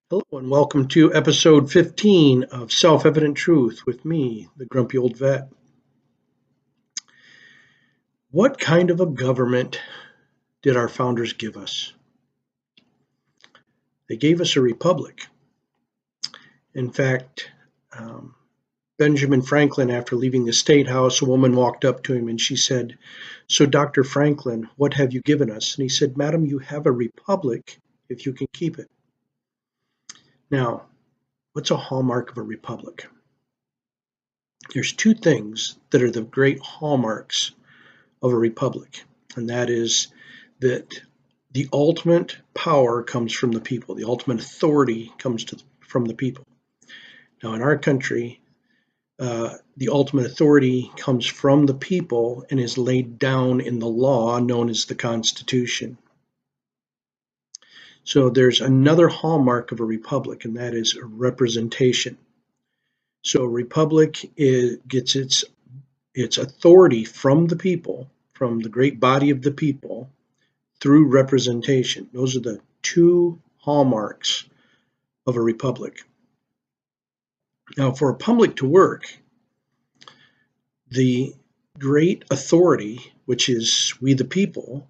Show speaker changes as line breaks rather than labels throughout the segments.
Hello and welcome to episode 15 of Self-Evident Truth with me, the grumpy old vet. What kind of a government did our founders give us? They gave us a republic. In fact, Benjamin Franklin, after leaving the State House, a woman walked up to him and she said, "So, Dr. Franklin, what have you given us?" And he said, "Madam, you have a republic if you can keep it." Now, what's a hallmark of a republic? There's two things that are the great hallmarks of a republic, and that is that the ultimate power comes from the people. The ultimate authority comes from the people. Now, in our country, the ultimate authority comes from the people and is laid down in the law known as the Constitution. So there's another hallmark of a republic, and that is representation. So a republic gets its authority from the people, from the great body of the people, through representation. Those are the two hallmarks of a republic. Now, for a republic to work, the great authority, which is we the people,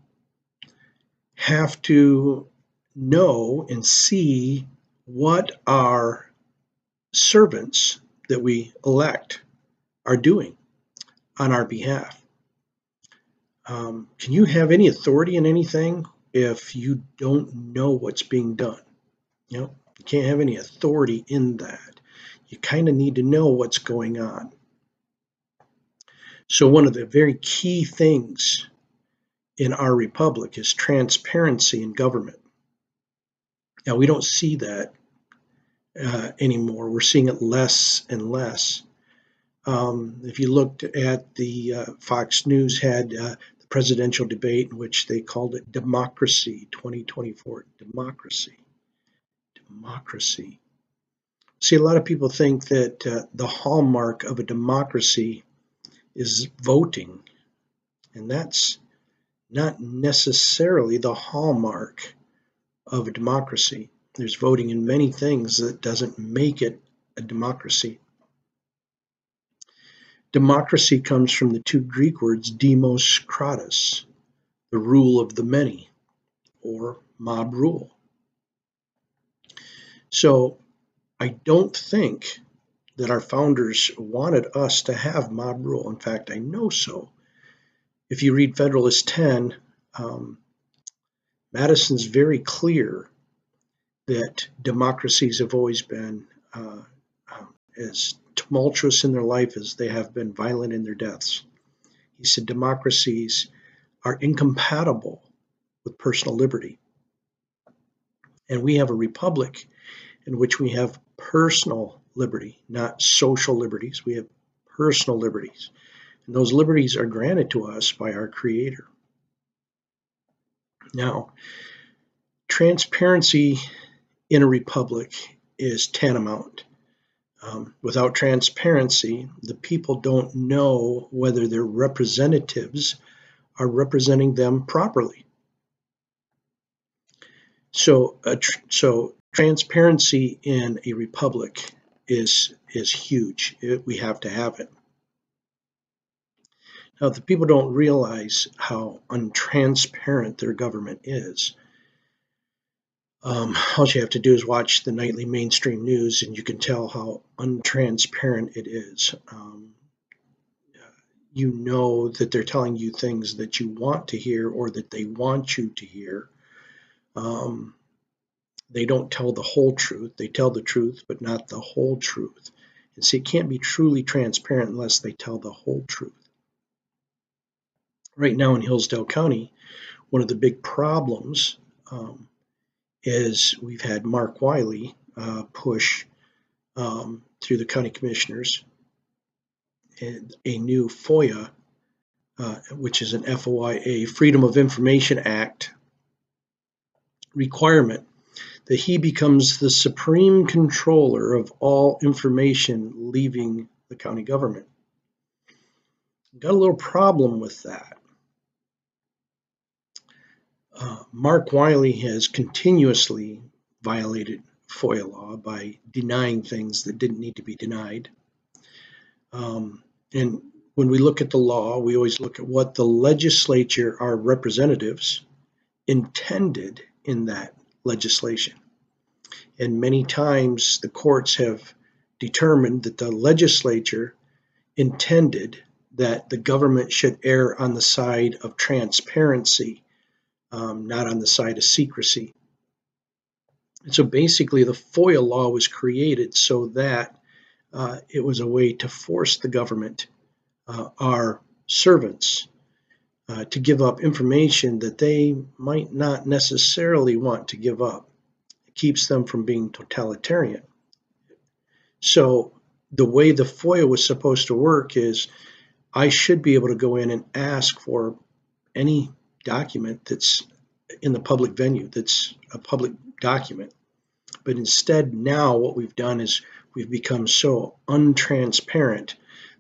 have to know and see what our servants that we elect are doing on our behalf. Can you have any authority in anything if you don't know what's being done? You can't have any authority in that. You kind of need to know what's going on. So one of the very key things in our republic is transparency in government. Now, we don't see that anymore. We're seeing it less and less. If you looked at the Fox News had the presidential debate in which they called it Democracy 2024. Democracy. See, a lot of people think that the hallmark of a democracy is voting, and that's not necessarily the hallmark of a democracy. There's voting in many things that doesn't make it a democracy. Democracy comes from the two Greek words demos kratos, the rule of the many, or mob rule. So I don't think that our founders wanted us to have mob rule. In fact, I know so. If you read Federalist 10, Madison's very clear that democracies have always been as tumultuous in their life as they have been violent in their deaths. He said democracies are incompatible with personal liberty. And we have a republic in which we have personal liberty, not social liberties. We have personal liberties. And those liberties are granted to us by our Creator. Now, transparency in a republic is tantamount. Without transparency, the people don't know whether their representatives are representing them properly. So transparency in a republic is huge. We have to have it. Now, the people don't realize how untransparent their government is. All you have to do is watch the nightly mainstream news and you can tell how untransparent it is. You know that they're telling you things that you want to hear or that they want you to hear. They don't tell the whole truth. They tell the truth, but not the whole truth. And so it can't be truly transparent unless they tell the whole truth. Right now in Hillsdale County, one of the big problems is we've had Mark Wiley push through the county commissioners a new FOIA, which is an FOIA, Freedom of Information Act requirement, that he becomes the supreme controller of all information leaving the county government. Got a little problem with that. Mark Wiley has continuously violated FOIA law by denying things that didn't need to be denied. And when we look at the law, we always look at what the legislature, our representatives, intended in that legislation. And many times the courts have determined that the legislature intended that the government should err on the side of transparency, not on the side of secrecy. And so basically, the FOIA law was created so that it was a way to force the government, our servants, to give up information that they might not necessarily want to give up. It keeps them from being totalitarian. So the way the FOIA was supposed to work is I should be able to go in and ask for any document that's in the public venue, that's a public document. But instead, now what we've done is we've become so untransparent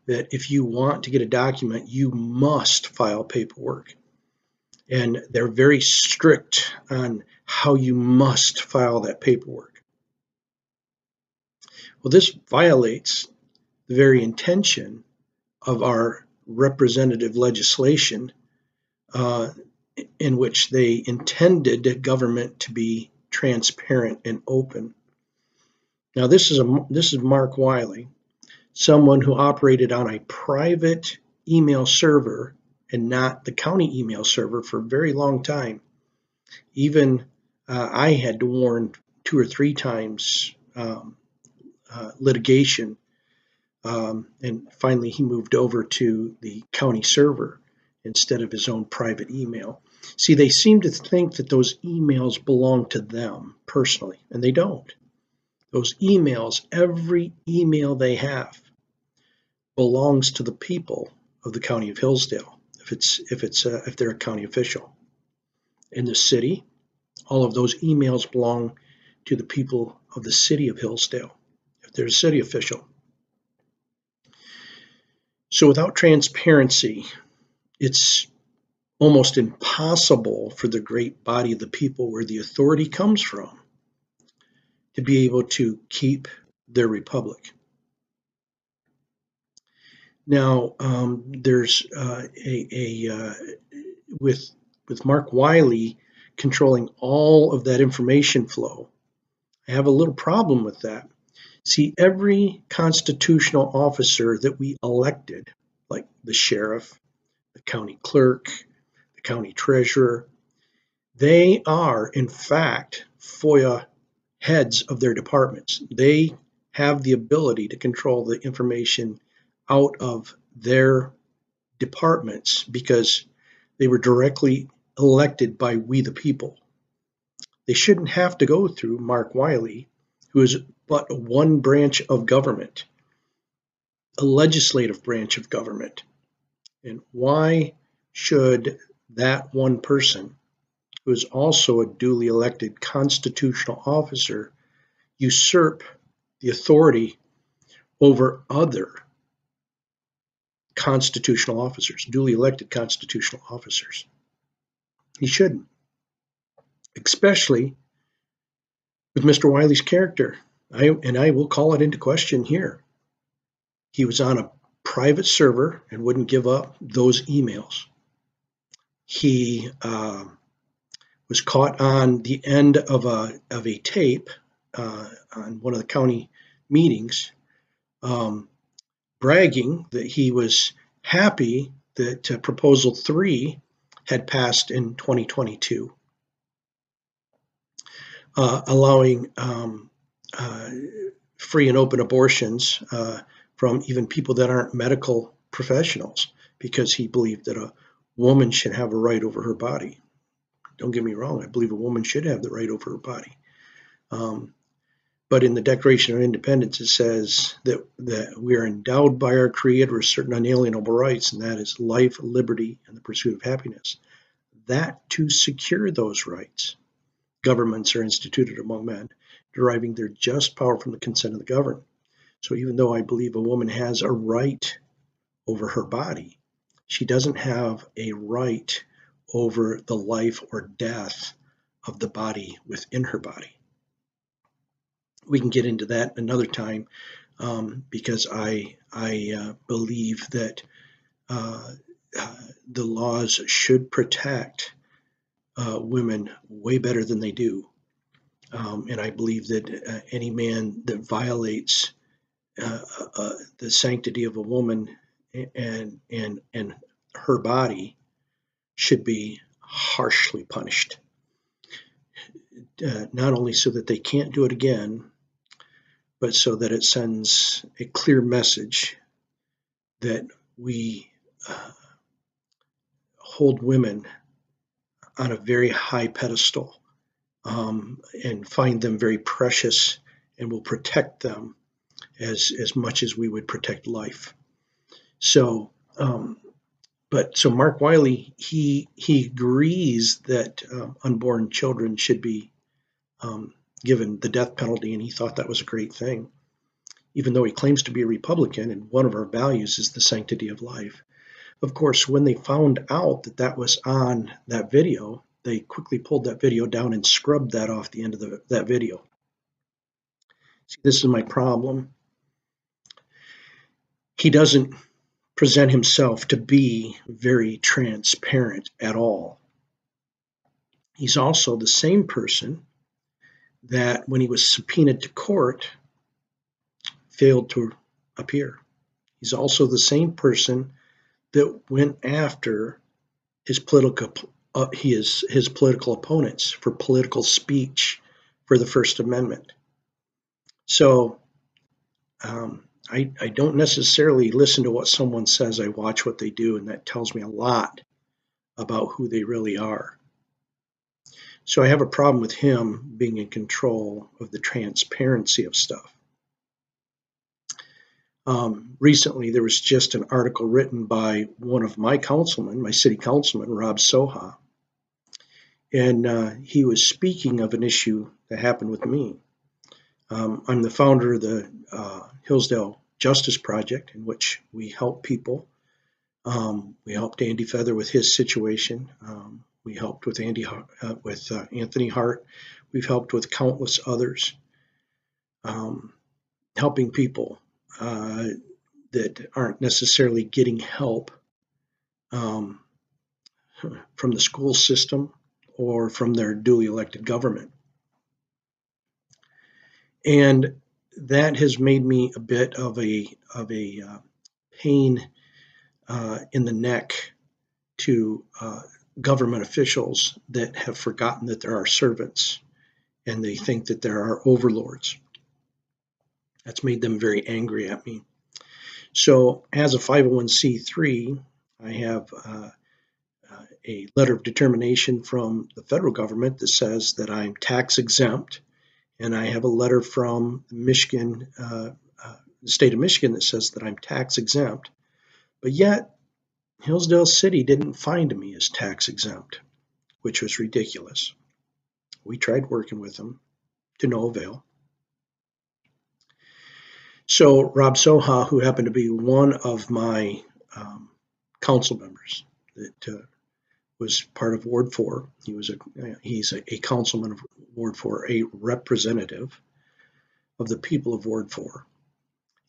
that if you want to get a document, you must file paperwork. And they're very strict on how you must file that paperwork. Well, this violates the very intention of our representative legislation, in which they intended government to be transparent and open. Now, this is Mark Wiley, someone who operated on a private email server and not the county email server for a very long time. Even I had to warn 2 or 3 times litigation, and finally he moved over to the county server instead of his own private email. See, they seem to think that those emails belong to them personally, and they don't. Those emails, every email they have, belongs to the people of the county of Hillsdale, if they're a county official. In the city, all of those emails belong to the people of the city of Hillsdale, if they're a city official. So without transparency, it's almost impossible for the great body of the people where the authority comes from to be able to keep their republic. Now, there's with Mark Wiley controlling all of that information flow, I have a little problem with that. See, every constitutional officer that we elected, like the sheriff, the county clerk, the county treasurer, they are, in fact, FOIA heads of their departments. They have the ability to control the information out of their departments because they were directly elected by we the people. They shouldn't have to go through Mark Wiley, who is but one branch of government, a legislative branch of government. And why should that one person, who is also a duly elected constitutional officer, usurp the authority over other constitutional officers, duly elected constitutional officers? He shouldn't, especially with Mr. Wiley's character. I will call it into question here. He was on a private server and wouldn't give up those emails. He was caught on the end of a tape on one of the county meetings, bragging that he was happy that Proposal 3 had passed in 2022, allowing free and open abortions from even people that aren't medical professionals, because he believed that a woman should have a right over her body. Don't get me wrong, I believe a woman should have the right over her body. But in the Declaration of Independence, it says that we are endowed by our Creator with certain unalienable rights, and that is life, liberty, and the pursuit of happiness. That to secure those rights, governments are instituted among men, deriving their just power from the consent of the governed. So even though I believe a woman has a right over her body, she doesn't have a right over the life or death of the body within her body. we can get into that another time, because I believe that uh, the laws should protect women way better than they do. And I believe that any man that violates the sanctity of a woman and her body should be harshly punished. Not only so that they can't do it again, but so that it sends a clear message that we hold women on a very high pedestal, and find them very precious, and will protect them as much as we would protect life. So, so Mark Wiley, he agrees that unborn children should be given the death penalty, and he thought that was a great thing, even though he claims to be a Republican, and one of our values is the sanctity of life. Of course, when they found out that that was on that video, they quickly pulled that video down and scrubbed that off the end of that video. See, this is my problem. He doesn't present himself to be very transparent at all. He's also the same person that, when he was subpoenaed to court, failed to appear. He's also the same person that went after his political opponents for political speech for the First Amendment. So I don't necessarily listen to what someone says. I watch what they do, and that tells me a lot about who they really are. So I have a problem with him being in control of the transparency of stuff. Recently, there was just an article written by one of my councilmen, my city councilman, Rob Soha, and he was speaking of an issue that happened with me. I'm the founder of the Hillsdale Justice Project, in which we help people. We helped Andy Feather with his situation. We helped with Anthony Hart. We've helped with countless others, helping people that aren't necessarily getting help from the school system or from their duly elected government. And that has made me a bit of a pain in the neck to government officials that have forgotten that there are servants, and they think that there are overlords. That's made them very angry at me. So as a 501c3, I have a letter of determination from the federal government that says that I'm tax exempt, and I have a letter from Michigan, the state of Michigan, that says that I'm tax exempt. But yet, Hillsdale City didn't find me as tax exempt, which was ridiculous. We tried working with them to no avail. So Rob Soha, who happened to be one of my council members that was part of Ward 4, he's a councilman of Ward 4, a representative of the people of Ward 4,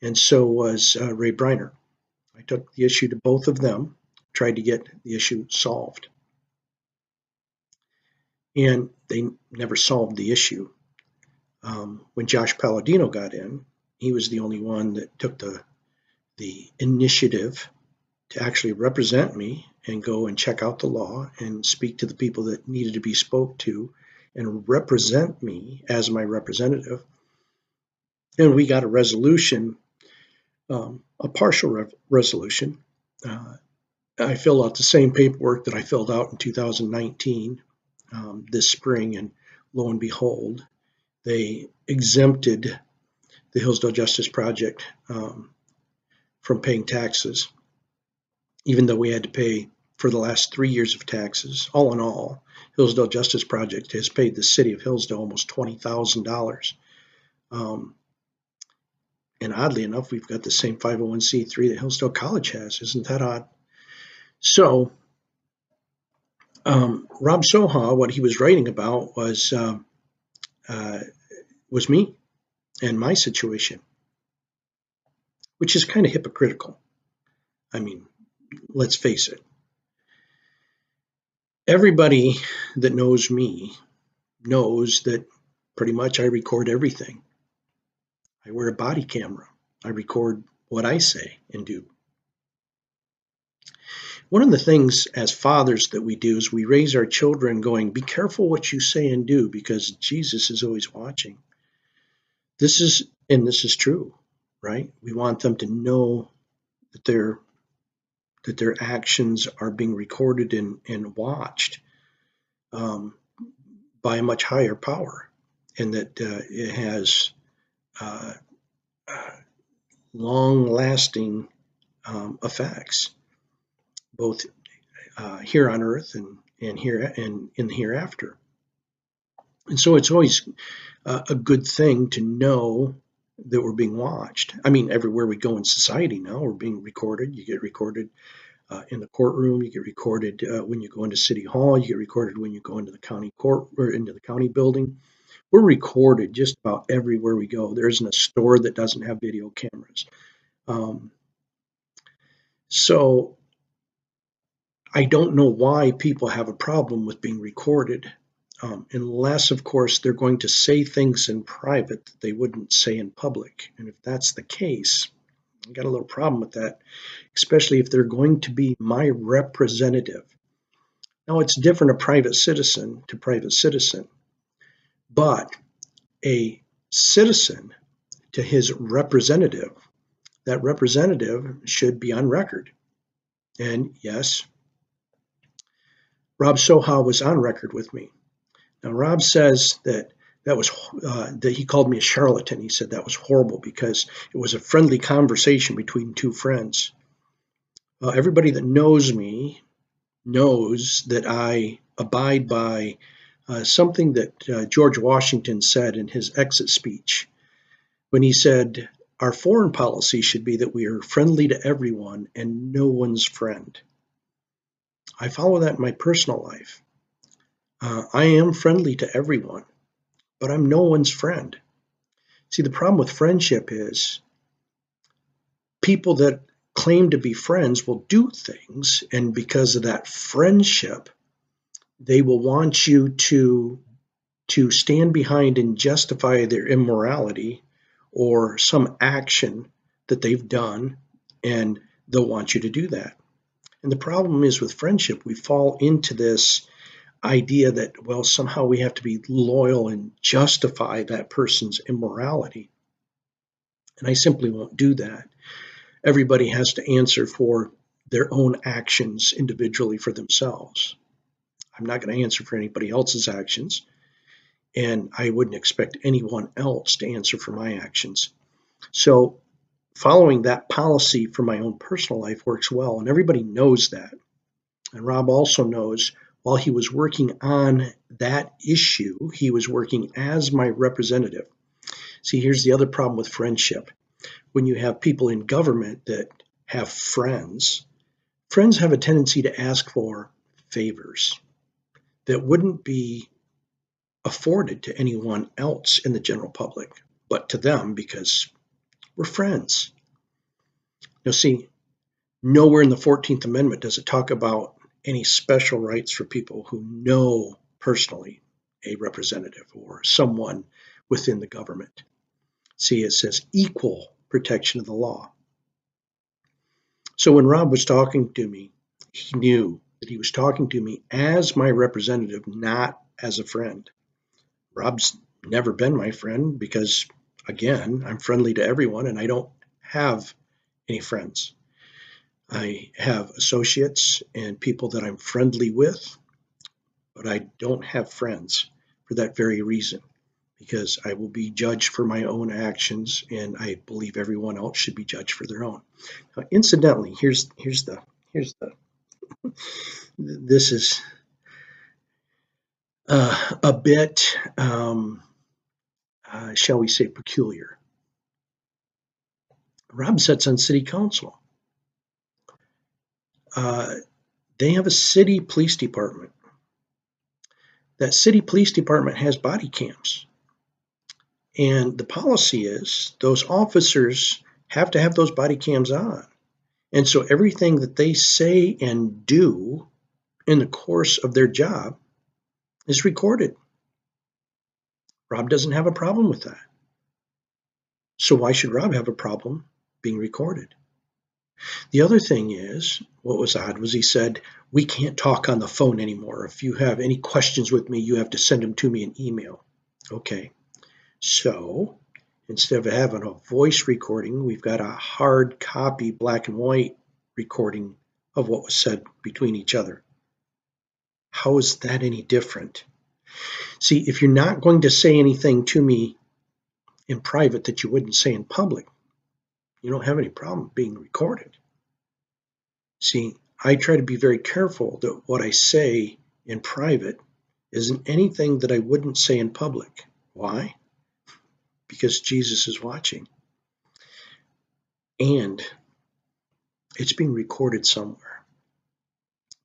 and so was Ray Briner. I took the issue to both of them, tried to get the issue solved, and they never solved the issue. When Josh Palladino got in, he was the only one that took the initiative to actually represent me and go and check out the law and speak to the people that needed to be spoke to and represent me as my representative. And we got a resolution, a partial resolution. I filled out the same paperwork that I filled out in 2019, this spring, and lo and behold, they exempted the Hillsdale Justice Project from paying taxes, even though we had to pay for the last 3 years of taxes. All in all, Hillsdale Justice Project has paid the city of Hillsdale almost $20,000. And oddly enough, we've got the same 501c3 that Hillsdale College has. Isn't that odd? So Rob Soha, what he was writing about was me. and my situation, which is kind of hypocritical. I mean, let's face it. Everybody that knows me knows that pretty much I record everything. I wear a body camera. I record what I say and do. One of the things as fathers that we do is we raise our children going, be careful what you say and do because Jesus is always watching. This is true, right? We want them to know that their actions are being recorded and watched by a much higher power, and that it has uh, long-lasting effects, both here on Earth and here and in the hereafter. And so it's always a good thing to know that we're being watched. I mean, everywhere we go in society now, we're being recorded. You get recorded in the courtroom. You get recorded when you go into City Hall. You get recorded when you go into the county court or into the county building. We're recorded just about everywhere we go. There isn't a store that doesn't have video cameras. Um, so I don't know why people have a problem with being recorded, unless, of course, they're going to say things in private that they wouldn't say in public. And if that's the case, I got a little problem with that, especially if they're going to be my representative. Now, it's different a private citizen to private citizen, but a citizen to his representative, that representative should be on record. And yes, Rob Soha was on record with me. Now, Rob says that he called me a charlatan. He said that was horrible because it was a friendly conversation between two friends. Everybody that knows me knows that I abide by something that George Washington said in his exit speech when he said, our foreign policy should be that we are friendly to everyone and no one's friend. I follow that in my personal life. I am friendly to everyone, but I'm no one's friend. See, the problem with friendship is people that claim to be friends will do things, and because of that friendship, they will want you to stand behind and justify their immorality or some action that they've done, and they'll want you to do that. And the problem is with friendship, we fall into this idea that, well, somehow we have to be loyal and justify that person's immorality. And I simply won't do that. Everybody has to answer for their own actions individually for themselves. I'm not going to answer for anybody else's actions, and I wouldn't expect anyone else to answer for my actions. So following that policy for my own personal life works well, and everybody knows that. And Rob also knows while he was working on that issue, he was working as my representative. See, here's the other problem with friendship. When you have people in government that have friends, friends have a tendency to ask for favors that wouldn't be afforded to anyone else in the general public, but to them because we're friends. Now, see, nowhere in the 14th Amendment does it talk about any special rights for people who know personally a representative or someone within the government. See, it says equal protection of the law. So when Rob was talking to me, he knew that he was talking to me as my representative, not as a friend. Rob's never been my friend because, again, I'm friendly to everyone and I don't have any friends. I have associates and people that I'm friendly with, but I don't have friends for that very reason, because I will be judged for my own actions, and I believe everyone else should be judged for their own. Now, incidentally, here's the this is a bit, shall we say, peculiar. Rob sits on city council. They have a city police department. That city police department has body cams. And the policy is those officers have to have those body cams on. And so everything that they say and do in the course of their job is recorded. Rob doesn't have a problem with that. So why should Rob have a problem being recorded? The other thing is, what was odd was he said, we can't talk on the phone anymore. If you have any questions with me, you have to send them to me in email. Okay, so instead of having a voice recording, we've got a hard copy, black and white recording of what was said between each other. How is that any different? See, if you're not going to say anything to me in private that you wouldn't say in public, you don't have any problem being recorded. See, I try to be very careful that what I say in private isn't anything that I wouldn't say in public. Why? Because Jesus is watching. And it's being recorded somewhere.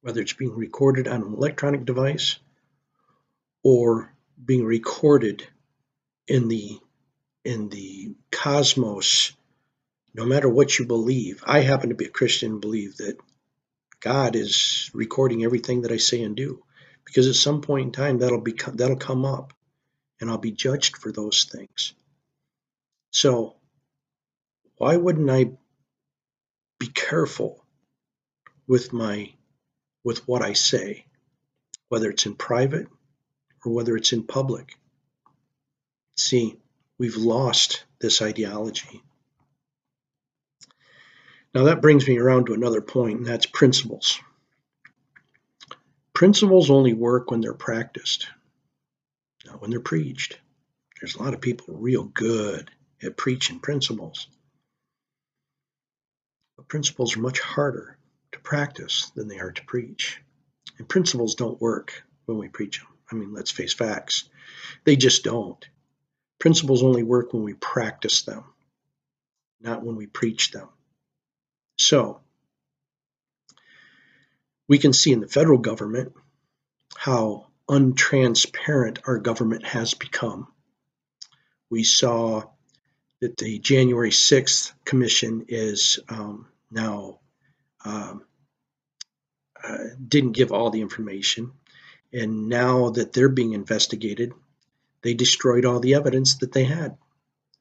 Whether it's being recorded on an electronic device or being recorded in the cosmos, no matter what you believe. I happen to be a Christian and believe that God is recording everything that I say and do, because at some point in time that'll come up, and I'll be judged for those things. So why wouldn't I be careful with what I say, whether it's in private or whether it's in public? See, we've lost this ideology. Now that brings me around to another point, and that's principles. Principles only work when they're practiced, not when they're preached. There's a lot of people real good at preaching principles. But principles are much harder to practice than they are to preach. And principles don't work when we preach them. I mean, let's face facts. They just don't. Principles only work when we practice them, not when we preach them. So, we can see in the federal government how untransparent our government has become. We saw that the January 6th commission is now didn't give all the information. And now that they're being investigated, they destroyed all the evidence that they had.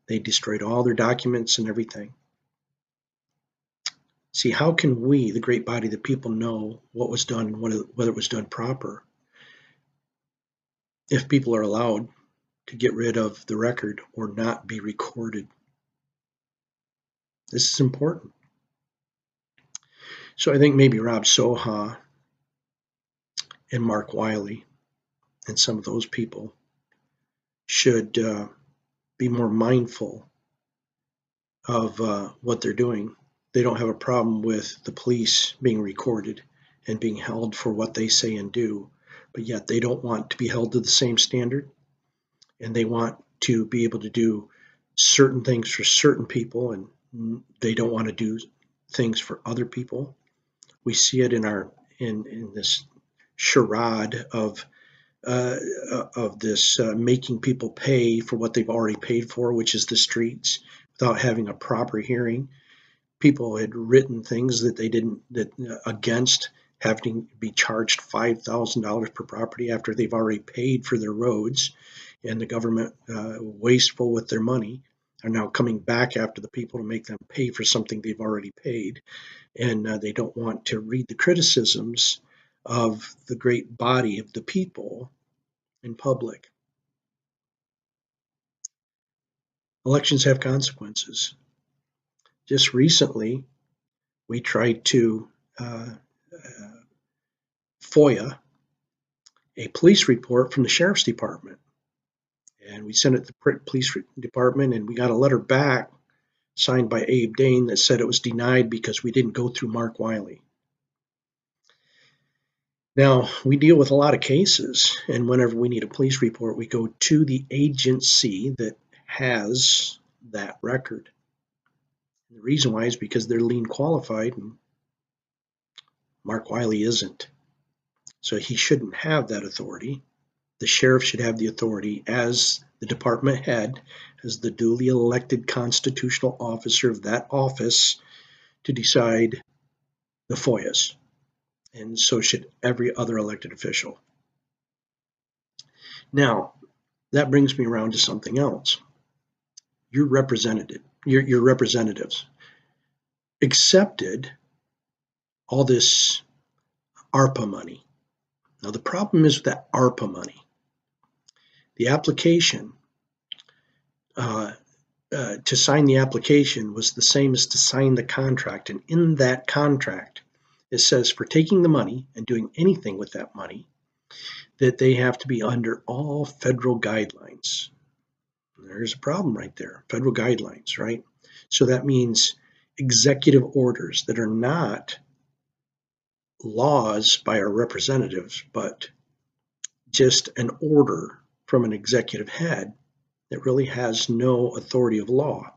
They destroyed all their documents and everything. See, how can we, the great body of the people, know what was done and whether it was done proper if people are allowed to get rid of the record or not be recorded? This is important. So I think maybe Rob Soha and Mark Wiley and some of those people should be more mindful of what they're doing. They don't have a problem with the police being recorded and being held for what they say and do, but yet they don't want to be held to the same standard, and they want to be able to do certain things for certain people, and they don't want to do things for other people. We see it in this charade of this making people pay for what they've already paid for, which is the streets, without having a proper hearing. People had written things that they didn't against having to be charged $5,000 per property after they've already paid for their roads, and the government, wasteful with their money, are now coming back after the people to make them pay for something they've already paid, and they don't want to read the criticisms of the great body of the people in public. Elections have consequences. Just recently, we tried to FOIA a police report from the sheriff's department. And we sent it to the police department, and we got a letter back signed by Abe Dane that said it was denied because we didn't go through Mark Wiley. Now, we deal with a lot of cases, and whenever we need a police report, we go to the agency that has that record. And the reason why is because they're lien qualified, and Mark Wiley isn't. So he shouldn't have that authority. The sheriff should have the authority as the department head, as the duly elected constitutional officer of that office, to decide the FOIAs. And so should every other elected official. Now, that brings me around to something else. Your representatives accepted all this ARPA money. Now, the problem is with that ARPA money. The application, to sign the application was the same as to sign the contract. And in that contract, it says for taking the money and doing anything with that money, that they have to be under all federal guidelines. There's a problem right there. Federal guidelines, right? So that means executive orders that are not laws by our representatives, but just an order from an executive head that really has no authority of law.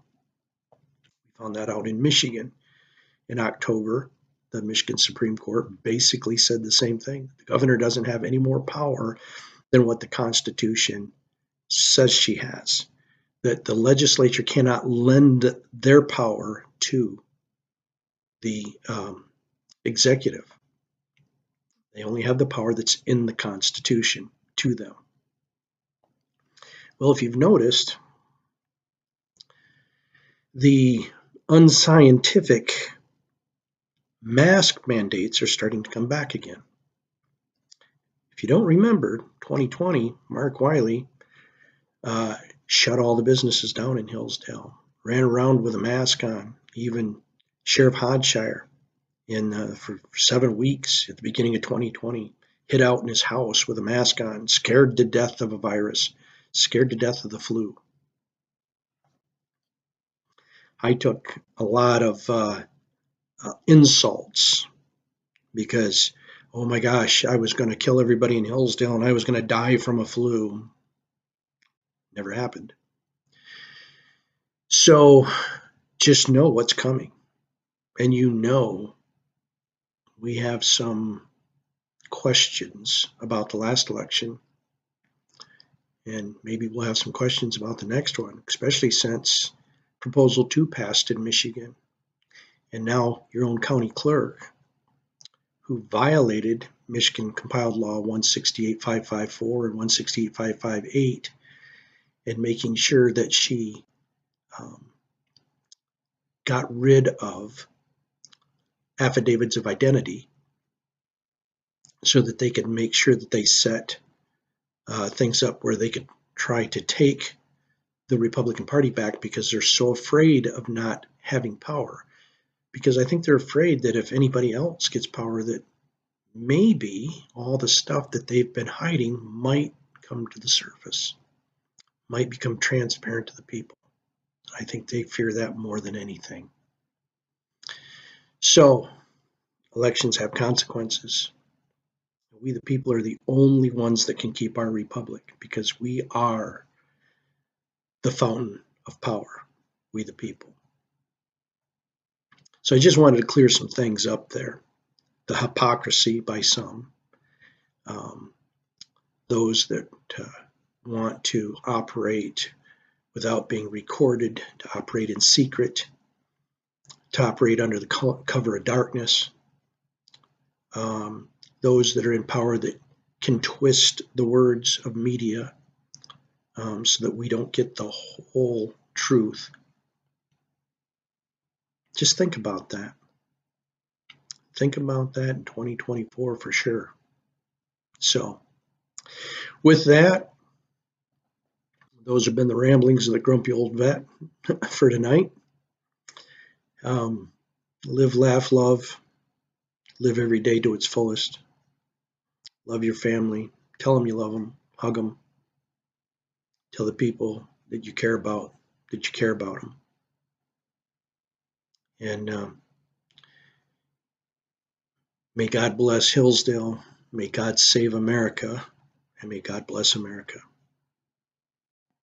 We found that out in Michigan in October. The Michigan Supreme Court basically said the same thing. The governor doesn't have any more power than what the Constitution says she has. That the legislature cannot lend their power to the executive. They only have the power that's in the Constitution to them. Well, if you've noticed, the unscientific mask mandates are starting to come back again. If you don't remember, 2020, Mark Wiley shut all the businesses down in Hillsdale, ran around with a mask on. Even Sheriff Hodshire, for 7 weeks at the beginning of 2020, hid out in his house with a mask on, scared to death of a virus, scared to death of the flu. I took a lot of insults because, oh my gosh, I was going to kill everybody in Hillsdale and I was going to die from a flu. Never happened. So just know what's coming. And we have some questions about the last election. And maybe we'll have some questions about the next one, especially since Proposal 2 passed in Michigan. And now your own county clerk, who violated Michigan Compiled Law 168554 and 168558, and making sure that she got rid of affidavits of identity so that they could make sure that they set things up where they could try to take the Republican Party back because they're so afraid of not having power. Because I think they're afraid that if anybody else gets power, that maybe all the stuff that they've been hiding might come to the surface, might become transparent to the people. I think they fear that more than anything. So, elections have consequences. We, the people, are the only ones that can keep our republic because we are the fountain of power, we the people. So I just wanted to clear some things up there. The hypocrisy by some, those that want to operate without being recorded, to operate in secret, to operate under the cover of darkness, those that are in power that can twist the words of media so that we don't get the whole truth. Just think about that. Think about that in 2024 for sure. So, with that, those have been the ramblings of the grumpy old vet for tonight. Live, laugh, love. Live every day to its fullest. Love your family. Tell them you love them. Hug them. Tell the people that you care about them. And may God bless Hillsdale. May God save America. And may God bless America.